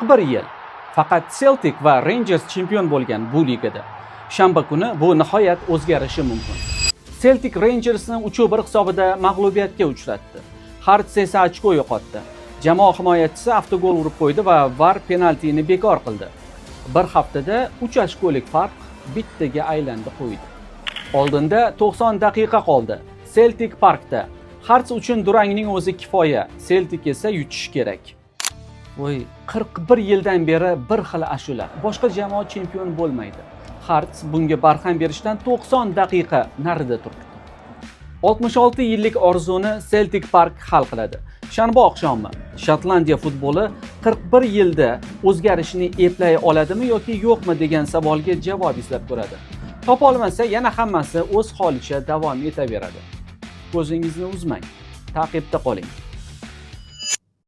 41 yil faqat Celtic va Rangers chempion bo'lgan bu ligada. Shanba kuni bu nihoyat o'zgarishi mumkin. Celtic Rangersni 3-1 hisobida mag'lubiyatga uchratdi. Hearts esa ochko yo'qotdi. Jamoa himoyachisi avtogol urib qo'ydi va VAR penaltini bekor qildi. Bir haftada 3 ochkolik farq bittaga aylandi qo'ydi. Oldinda 90 daqiqa qoldi. Celtic Parkda. Hearts uchun durangning o'zi kifoya, Celtic esa yutish kerak. Voy, 41 yildan beri bir xil ashula. Boshqa jamoa chempion bo'lmaydi. Hearts bunga barham berishdan 90 daqiqa narida turibdi. 66 yillik orzuni Celtic Park hal qiladi. Shanba oqshomi Shotlandiya futboli 41 yilda o'zgarishni eplay oladimi yoki yo'qmi degan savolga javob izlab ko'radi. Topa olmasa, yana hammasi o'z holicha davom etaveradi. Ko'zingizni uzmang. Ta'qibda qoling.